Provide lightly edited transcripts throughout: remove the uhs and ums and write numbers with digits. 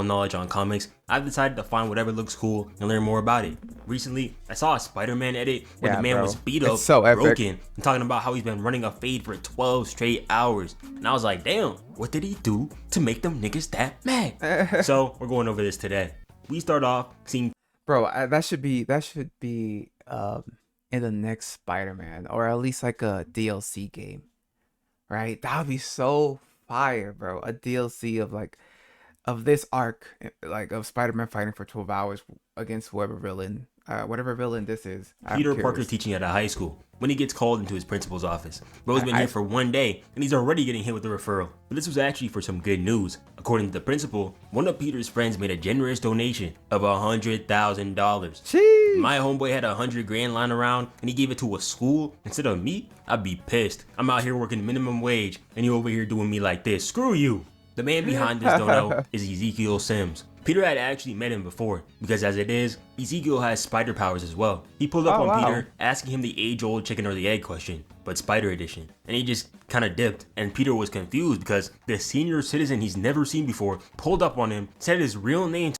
knowledge on comics, I've decided to find whatever looks cool and learn more about it. Recently, I saw a Spider-Man edit where the Yeah, man bro. was beat It's up, so epic. broken, and talking about how he's been running a fade for 12 straight hours. And I was like, damn, what did he do to make them niggas that mad? So we're going over this today. We start off seeing Bro, that should be in the next Spider-Man, or at least like a DLC game, right? That would be so fire, bro. A DLC of this arc, like of Spider-Man fighting for 12 hours against whatever villain this is. I'm Peter Parker curious. teaching at a high school when he gets called into his principal's office. Bro's been I- here for one day and he's already getting hit with a referral. But this was actually for some good news. According to the principal, one of Peter's friends made a generous donation of $100,000. Jeez. My homeboy had 100 grand lying around and he gave it to a school instead of me. I'd be pissed. I'm out here working minimum wage and you over here doing me like this. Screw you. The man behind this dono is Ezekiel Sims. Peter had actually met him before because as it is, Ezekiel has spider powers as well. He pulled up Oh, on wow. Peter asking him the age-old chicken or the egg question, but spider edition. And he just kind of dipped and Peter was confused because the senior citizen he's never seen before pulled up on him, said his real name.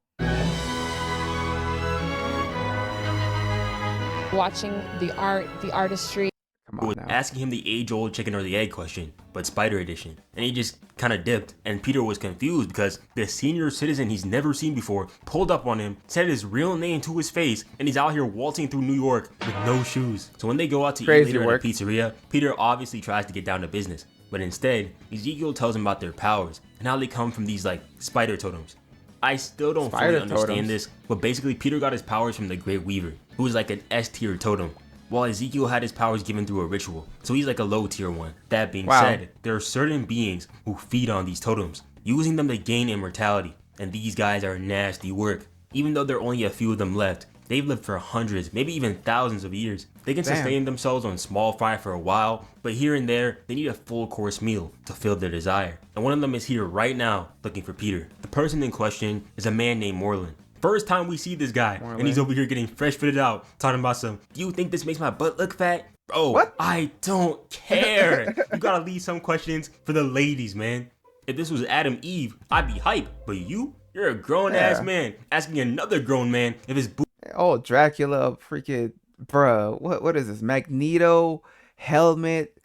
Watching the art, the artistry. Come Was on now. asking him the age-old chicken or the egg question, but spider edition. And he just kind of dipped and Peter was confused because the senior citizen he's never seen before pulled up on him, said his real name to his face, and he's out here waltzing through New York with no shoes. So when they go out to Crazy eat later work. at a pizzeria, Peter obviously tries to get down to business, but instead Ezekiel tells him about their powers and how they come from these like spider totems. I still don't Spider fully understand totems. this, but basically Peter got his powers from the Great Weaver, who is like an S tier totem, while Ezekiel had his powers given through a ritual, so he's like a low tier one. That being Wow. said, there are certain beings who feed on these totems, using them to gain immortality, and these guys are nasty work. Even though there are only a few of them left, they've lived for hundreds, maybe even thousands of years. They can Damn. sustain themselves on small fry for a while, but here and there, they need a full course meal to fill their desire. And one of them is here right now, looking for Peter. The person in question is a man named Moreland. First time we see this guy, and he's Moreland. over here getting fresh fitted out, talking about some, do you think this makes my butt look fat? Bro, What? I don't care. You gotta leave some questions for the ladies, man. If this was Adam Eve, I'd be hype, but you're a grown ass Yeah. man asking another grown man if his booty Oh, Dracula, freaking, bruh. What is this? Magneto helmet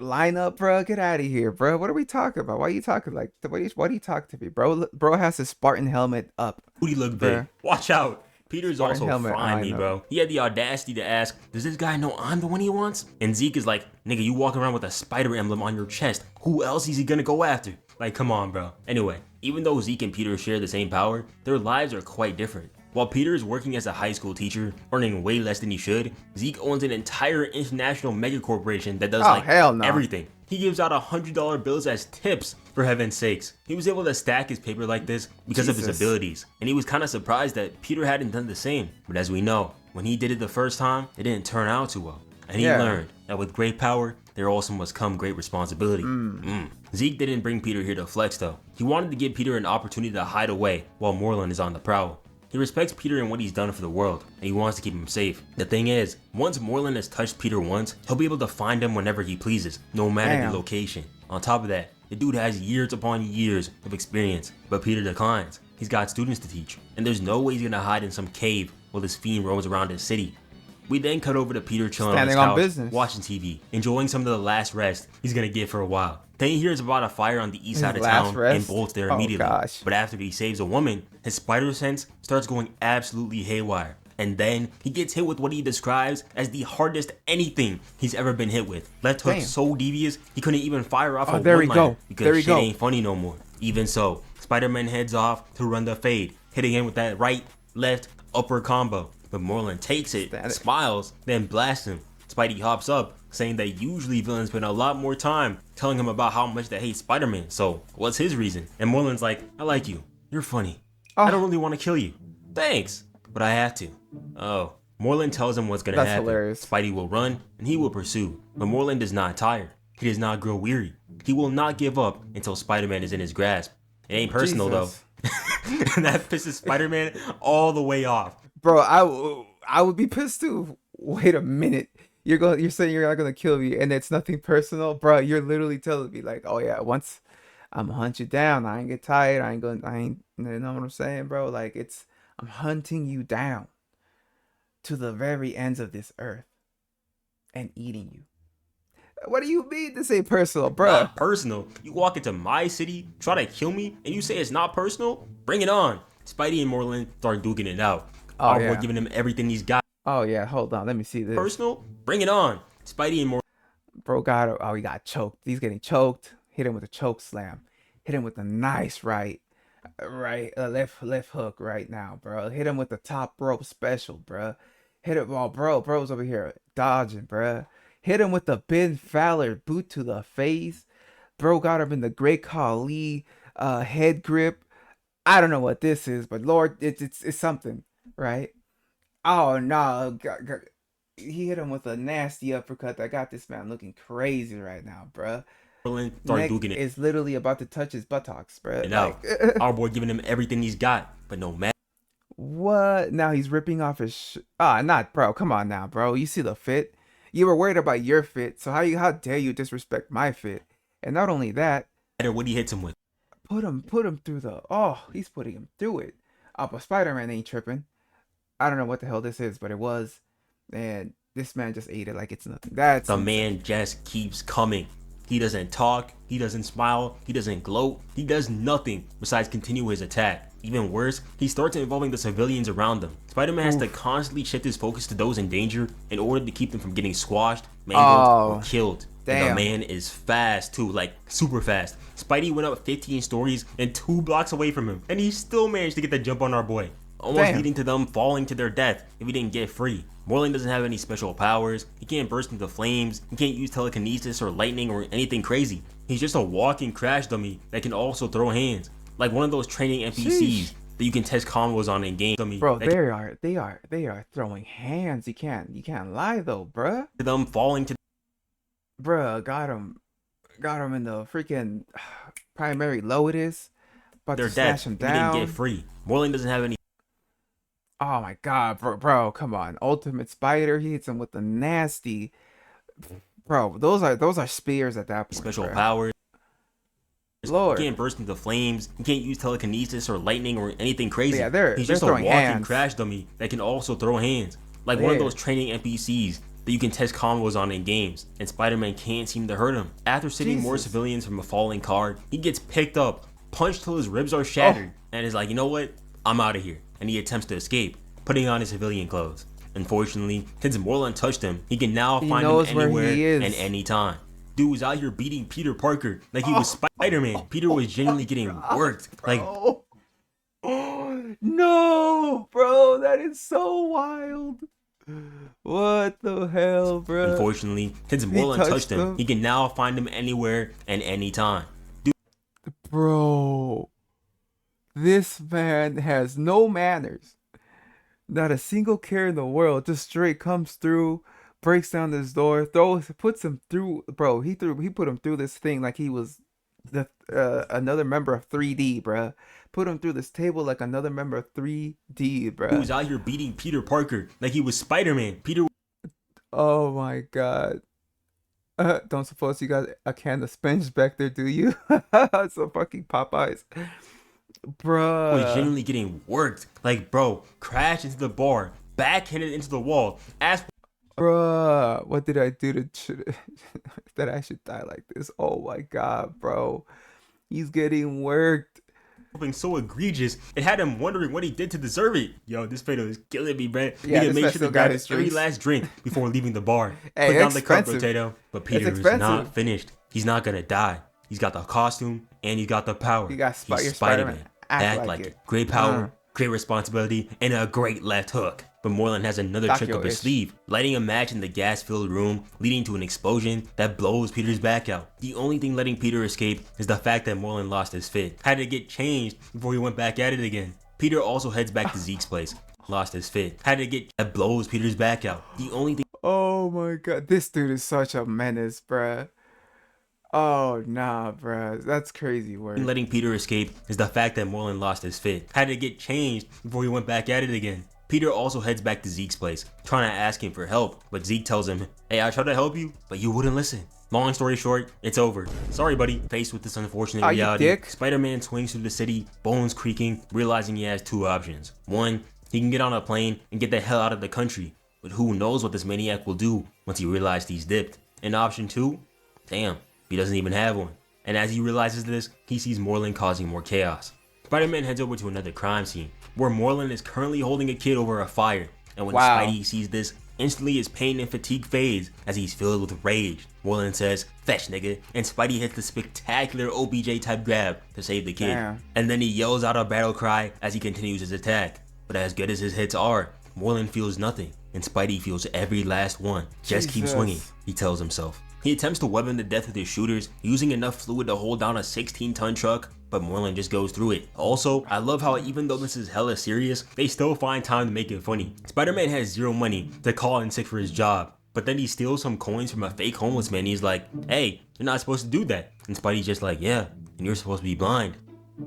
lineup, bro. Get out of here, bro. What are we talking about? Why are you talking like? Why do you talk to me, bro? Bro has his Spartan helmet up. look big. Bruh. Watch out. Peter's Spartan also helmet, frying I me, know. bro. He had the audacity to ask, does this guy know I'm the one he wants? And Zeke is like, nigga, you walk around with a spider emblem on your chest. Who else is he gonna go after? Like, come on, bro. Anyway, even though Zeke and Peter share the same power, their lives are quite different. While Peter is working as a high school teacher, earning way less than he should, Zeke owns an entire international mega corporation that does Oh, like hell no. everything. He gives out $100 bills as tips, for heaven's sakes. He was able to stack his paper like this because of his Jesus. abilities, and he was kind of surprised that Peter hadn't done the same. But as we know, when he did it the first time, it didn't turn out too well. And he Yeah. learned that with great power, there also must come great responsibility. Zeke didn't bring Peter here to flex though. He wanted to give Peter an opportunity to hide away while Moreland is on the prowl. He respects Peter and what he's done for the world, and he wants to keep him safe. The thing is, once Moreland has touched Peter once, he'll be able to find him whenever he pleases, no matter Damn. the location. On top of that, the dude has years upon years of experience, but Peter declines. He's got students to teach, and there's no way he's gonna hide in some cave while this fiend roams around his city. We then cut over to Peter chilling on his Standing on couch, business. watching TV, enjoying some of the last rest he's gonna get for a while. Then he hears about a fire on the east His side of last town and rest? bolts there Oh, immediately. gosh. But after he saves a woman, his spider sense starts going absolutely haywire. And then he gets hit with what he describes as the hardest anything he's ever been hit with. Left hook Damn. so devious he couldn't even fire off Oh, a there we one-liner go. because There we shit go. ain't funny no more. Even so, Spider-Man heads off to run the fade, hitting him with that right, left, upper combo. But Moreland takes it, Static. smiles, then blasts him. Spidey hops up, saying that usually villains spend a lot more time telling him about how much they hate Spider-Man, so what's his reason? And Moreland's like, I like you. You're funny. I don't really want to kill you. Thanks, but I have to. Oh. Moreland tells him what's gonna That's happen. hilarious. Spidey will run, and he will pursue. But Moreland is not tired. He does not grow weary. He will not give up until Spider-Man is in his grasp. It ain't personal Jesus. though. And that pisses Spider-Man all the way off. Bro, I would be pissed too. Wait a minute. You're saying you're not gonna kill me and it's nothing personal, bro. You're literally telling me like, oh yeah, once I'm gonna hunt you down. I ain't get tired. You know what I'm saying, bro? Like I'm hunting you down to the very ends of this earth and eating you. What do you mean this ain't personal, bro? Not personal. You walk into my city, try to kill me, and you say it's not personal? Bring it on. Spidey and Moreland start duking it out. Oh, Our yeah. boy giving him everything he's got. Oh yeah, hold on. Let me see this. Personal? Bring it on. Spidey and Moreland. Bro he got choked. He's getting choked. Hit him with a choke slam. Hit him with a nice left hook right now, bro. Hit him with the top rope special, bro. Hit him, oh, bro's over here dodging, bro. Hit him with the Ben Fowler boot to the face. Bro got him in the Great Khali head grip. I don't know what this is, but Lord, it's something, right? Oh no, he hit him with a nasty uppercut that got this man looking crazy right now, bruh. Neck is literally about to touch his buttocks, bruh. Like, our boy giving him everything he's got, but no matter. What? Now he's ripping off his not, bro. Come on now, bro. You see the fit? You were worried about your fit, so how dare you disrespect my fit? And not only that, what he hits him with. Put him through he's putting him through it. But Spider-Man ain't tripping. I don't know what the hell this is, but it was. And this man just ate it like it's nothing. That's the man just keeps coming. He doesn't talk, he doesn't smile, he doesn't gloat, he does nothing besides continue his attack. Even worse, he starts involving the civilians around him. Spider-Man has to constantly shift his focus to those in danger in order to keep them from getting squashed, mangled, or killed. And the man is fast too, like super fast. Spidey went up 15 stories and 2 blocks away from him, and he still managed to get the jump on our boy, almost leading to them falling to their death if he didn't get free. Moreland doesn't have any special powers, he can't burst into flames, he can't use telekinesis or lightning or anything crazy. He's just a walking crash dummy that can also throw hands, like one of those training NPCs that you can test combos on in game. Bro, they are throwing hands. You can't lie though, bruh. Them falling to, bruh, got him in the freaking primary lotus, but their to smash death him if he down. didn't get free. Moreland doesn't have any. Oh my god, bro, come on. Ultimate Spider, he hits him with the nasty. Bro, those are spears at that point. Special bro. powers. Lord. He can't burst into flames, he can't use telekinesis or lightning or anything crazy. Yeah, he's just a walking crash dummy that can also throw hands. Like one of those training NPCs that you can test combos on in games, and Spider-Man can't seem to hurt him. After saving more civilians from a falling car, he gets picked up, punched till his ribs are shattered, and is like, you know what? I'm out of here. And he attempts to escape, putting on his civilian clothes. Unfortunately, since Moreland touched him, he can now find him anywhere and anytime. Dude was out here beating Peter Parker like he was Spider-Man. Peter was genuinely getting worked. Like, no, bro, that is so wild. What the hell, bro? Unfortunately, since Moreland touched him, he can now find him anywhere and anytime. Dude. Bro, this man has no manners. Not a single care in the world. Just straight comes through, breaks down this door, puts him through. Bro, he put him through this thing like he was another member of 3D, bro. Put him through this table like another member of 3D, bro. He was out here beating Peter Parker like he was Spider-Man. Peter. Oh my god. Don't suppose you got a can of Spenge back there, do you? So fucking Popeyes. Bruh. Was genuinely getting worked. Like, bro, crashed into the bar, backhanded into the wall. Bruh, what did I do to that I should die like this? Oh my god, bro. He's getting worked. Something so egregious, it had him wondering what he did to deserve it. Yo, this potato is killing me, man. Yeah, he made sure to grab his every last drink before leaving the bar. Hey, put down the cup, potato. But Peter is not finished. He's not gonna die. He's got the costume and he's got the power. He's Spider-Man. Act like it. Great power, great responsibility, and a great left hook. But Moreland has another trick up his sleeve, lighting a match in the gas-filled room, leading to an explosion that blows Peter's back out. The only thing letting Peter escape is the fact that Moreland lost his fit. Had to get changed before he went back at it again. Peter also heads back to Zeke's place. Lost his fit. Had to get that blows Peter's back out. The only thing. Oh my god, this dude is such a menace, bruh. Oh nah, bruh, that's crazy work. Letting Peter escape is the fact that Moreland lost his fit. Had to get changed before he went back at it again. Peter also heads back to Zeke's place, trying to ask him for help, but Zeke tells him, hey, I tried to help you, but you wouldn't listen. Long story short, it's over. Sorry, buddy. Faced with this unfortunate Oh, you reality, dick. Spider-Man swings through the city, bones creaking, realizing he has two options. One, he can get on a plane and get the hell out of the country, but who knows what this maniac will do once he realizes he's dipped. And option two, damn, he doesn't even have one. And as he realizes this, he sees Moreland causing more chaos. Spider-Man heads over to another crime scene, where Moreland is currently holding a kid over a fire, and when Wow. Spidey sees this, instantly his pain and fatigue fades as he's filled with rage. Moreland says, "Fetch, nigga," and Spidey hits the spectacular OBJ type grab to save the kid. Damn. And then he yells out a battle cry as he continues his attack. But as good as his hits are, Moreland feels nothing, and Spidey feels every last one. Just keep Jesus. swinging, he tells himself. He attempts to weapon the death with his shooters, using enough fluid to hold down a 16-ton truck, but Moreland just goes through it. Also, I love how even though this is hella serious, they still find time to make it funny. Spider-Man has zero money to call in sick for his job, but then he steals some coins from a fake homeless man. He's like, "Hey, you're not supposed to do that." And Spidey's just like, "Yeah, and you're supposed to be blind."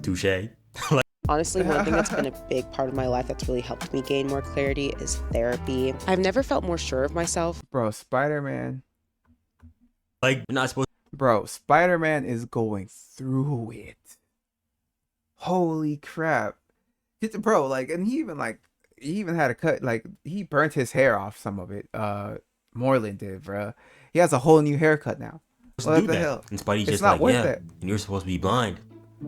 Touche. Honestly, one thing that's been a big part of my life that's really helped me gain more clarity is therapy. I've never felt more sure of myself. Bro, Spider-Man. Like, you're not supposed Bro, Spider-Man is going through it. Holy crap. Bro, like, and he even had a cut, like, he burnt his hair off, some of it. Moreland did, bro. He has a whole new haircut now. to What do the that. hell? And Spidey's It's just not like, worth "Yeah, it." and you're supposed to be blind."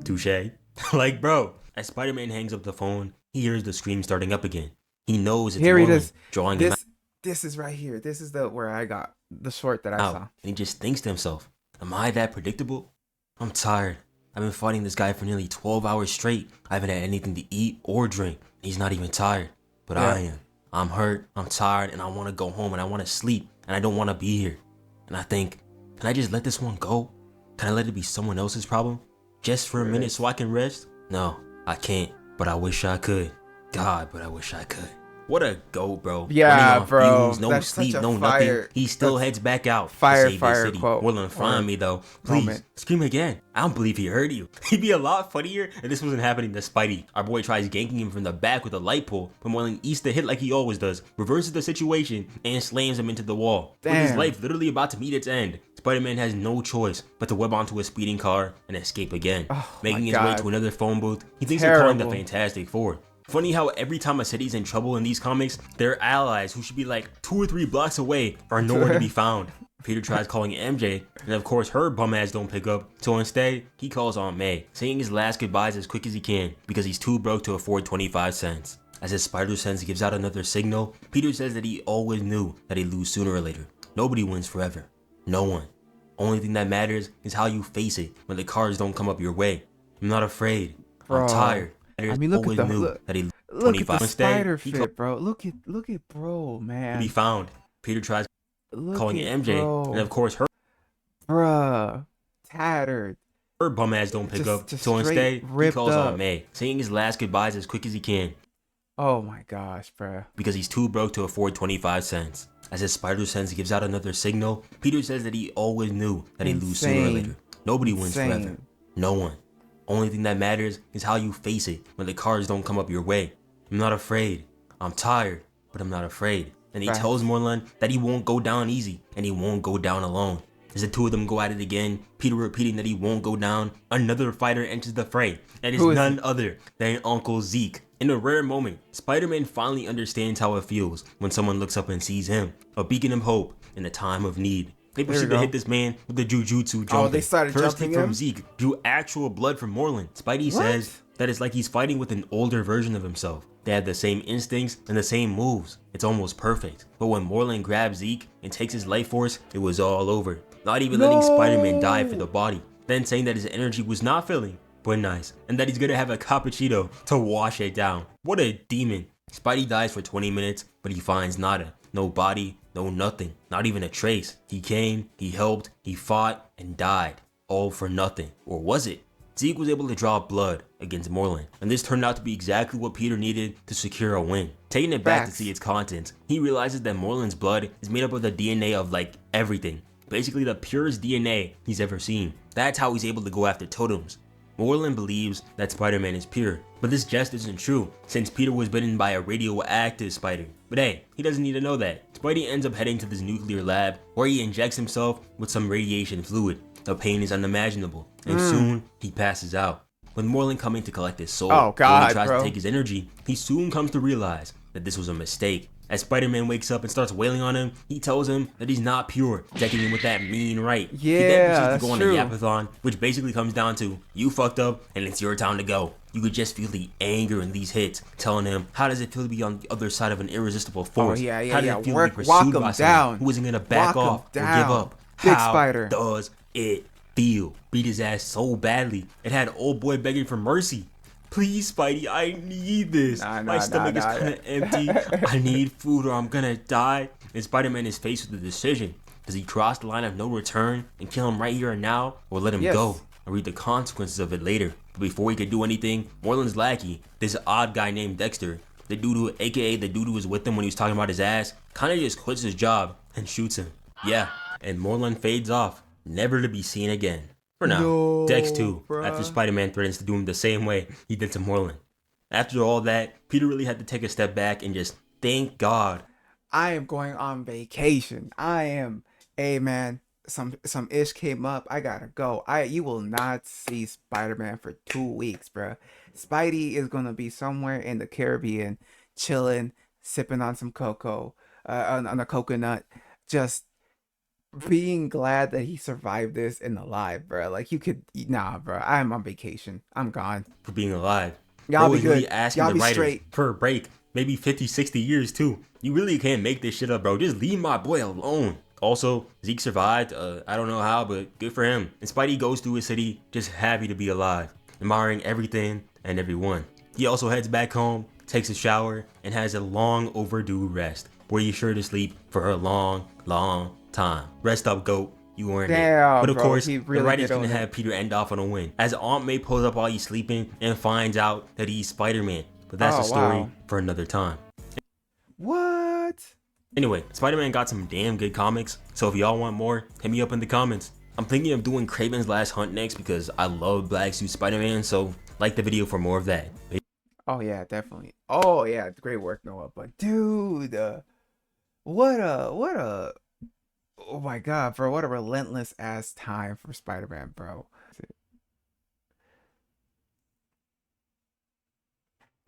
Touche. Like, bro, as Spider-Man hangs up the phone, he hears the scream starting up again. He knows it's Here it Moreland is. drawing him This is right here. This is the where I got the short that I out, saw. and he just thinks to himself, "Am I that predictable? I'm tired. I've been fighting this guy for nearly 12 hours straight. I haven't had anything to eat or drink. He's not even tired, but Yeah. I am. I'm hurt, I'm tired, and I want to go home, and I want to sleep, and I don't want to be here." And I think, can I just let this one go? Can I let it be someone else's problem? Just for a minute so I can rest? No, I can't, but I wish I could. God, but I wish I could. What a goat, bro. Yeah, Running on bro. fumes, no That's sleep, such a no fire- nothing. He still that's heads back out fire, to save fire the city. quote Moreland, find or me though. Please, moment. scream again. I don't believe he heard you. He'd be a lot funnier if this wasn't happening to Spidey. Our boy tries ganking him from the back with a light pole, but Moreland eats the hit like he always does, reverses the situation, and slams him into the wall. With his Damn. life literally about to meet its end, Spider-Man has no choice but to web onto a speeding car and escape again. Oh, Making my his way God. to another phone booth, he thinks they're calling the Terrible. Fantastic Four. Funny how every time a city's in trouble in these comics, their allies, who should be like 2 or 3 blocks away, are nowhere to be found. Peter tries calling MJ, and of course her bum ass don't pick up, so instead, he calls Aunt May, saying his last goodbyes as quick as he can, because he's too broke to afford 25 cents. As his spider sense gives out another signal, Peter says that he always knew that he'd lose sooner or later. Nobody wins forever. No one. Only thing that matters is how you face it when the cards don't come up your way. I'm not afraid. I'm Bro. tired. I mean, look at Always the knew look, that he look at 25. the Instead, spider he fit, bro. Look at bro, to man. be found. Peter tries Look calling it at MJ, bro. and of course her Bruh, tattered. bum ass don't pick up. Just So instead, straight he ripped calls up. Aunt May, saying his last goodbyes as quick as he can, Oh my gosh, bruh. because he's too broke to afford 25 cents. As his spider sense gives out another signal, Peter says that he always knew that he'd lose sooner or Insane. later. Nobody wins forever. Insane. No one. Only thing that matters is how you face it when the cards don't come up your way. I'm not afraid. I'm tired, but I'm not afraid. And he Facts. tells Moreland that he won't go down easy, and he won't go down alone. As the two of them go at it again, Peter repeating that he won't go down, another fighter enters the fray, and it's Who is none he? other than Uncle Zeke. In a rare moment, Spider-Man finally understands how it feels when someone looks up and sees him, a beacon of hope in a time of need. They There proceed we to go. hit this man with the jujutsu jumping. Oh, they started First jumping hit from him? Zeke drew actual blood from Moreland. Spidey What? says that it's like he's fighting with an older version of himself. They have the same instincts and the same moves. It's almost perfect. But when Moreland grabs Zeke and takes his life force, it was all over. Not even letting Spider-Man die for the body. Then saying that his energy was not filling, but nice. And that he's gonna have a cappuccino to wash it down. What a demon. Spidey dies for 20 minutes, but he finds nada. No body, no nothing. Not even a trace. He came, he helped, he fought, and died. All for nothing. Or was it? Zeke was able to draw blood against Moreland, and this turned out to be exactly what Peter needed to secure a win. Taking it back to Facts. see its contents, he realizes that Moreland's blood is made up of the DNA of like everything. Basically the purest DNA he's ever seen. That's how he's able to go after totems. Moreland believes that Spider-Man is pure, but this just isn't true since Peter was bitten by a radioactive spider. But hey, he doesn't need to know that. Spidey ends up heading to this nuclear lab where he injects himself with some radiation fluid. The pain is unimaginable, and soon he passes out. With Moreland coming to collect his soul, Oh, God, when he tries bro. to take his energy, he soon comes to realize that this was a mistake. As Spider-Man wakes up and starts wailing on him, he tells him that he's not pure, decking him with that mean right. He then Yeah, proceeds that's to go on true. a yapathon, which basically comes down to, you fucked up and it's your time to go. You could just feel the anger in these hits, telling him, how does it feel to be on the other side of an irresistible force? Oh, yeah, How does yeah. it feel Walk to be pursued by him someone down. who isn't gonna back Walk him off or give down. up? Big How Spider. does it feel? Beat his ass so badly, it had old boy begging for mercy. Please, Spidey, I need this. My stomach is kind of empty. I need food or I'm gonna die. And Spider-Man is faced with a decision. Does he cross the line of no return and kill him right here and now, or let him go and read the consequences of it later? But before he could do anything, Moreland's lackey, this odd guy named Dexter, the dude who, aka the dude who was with him when he was talking about his ass, kind of just quits his job and shoots him. Yeah, and Moreland fades off, never to be seen again. For now, No, Dex too, bruh. after Spider-Man threatens to do him the same way he did to Moreland. After all that, Peter really had to take a step back and just thank God. I am going on vacation. Hey man, some ish came up. I gotta go. You will not see Spider-Man for 2 weeks, bro. Spidey is gonna be somewhere in the Caribbean, chilling, sipping on some cocoa, on a coconut, just being glad that he survived this and alive, bro. Like nah, bro. I'm on vacation. I'm gone. For being alive. Y'all Bro be is really good. asking Y'all the be writers straight. for a break. Maybe 50, 60 years too. You really can't make this shit up, bro. Just leave my boy alone. Also, Zeke survived. I don't know how, but good for him. And Spidey goes through his city just happy to be alive, admiring everything and everyone. He also heads back home, takes a shower, and has a long overdue rest, where he's sure to sleep for a long, long time. Rest up, GOAT. You earned it. Damn, But of bro, course, he the really writers did gonna own it. have Peter end off on a win, as Aunt May pulls up while he's sleeping and finds out that he's Spider-Man. But that's Oh, a story wow. for another time. What? Anyway, Spider-Man got some damn good comics, so if y'all want more, hit me up in the comments. I'm thinking of doing Kraven's Last Hunt next because I love Black Suit Spider-Man, so like the video for more of that. Oh yeah, definitely. Oh yeah, great work, Noah. But dude, what a oh my god, bro, what a relentless ass time for Spider-Man, bro.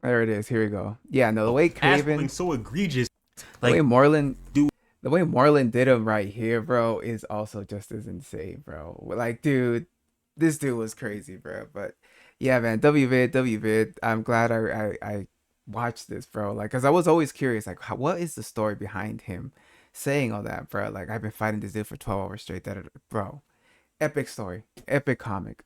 There it is. Here we go. Yeah, no, the way Ass Craven, whooping so egregious. the way Like, Moreland, dude. the way Moreland did him right here, bro, is also just as insane, bro. Like, dude, this dude was crazy, bro. But yeah, man, WVid. I'm glad I watched this, bro. Like, cause I was always curious, like, what is the story behind him saying all that, bro? Like, I've been fighting this dude for 12 hours straight. Bro, epic story, epic comic.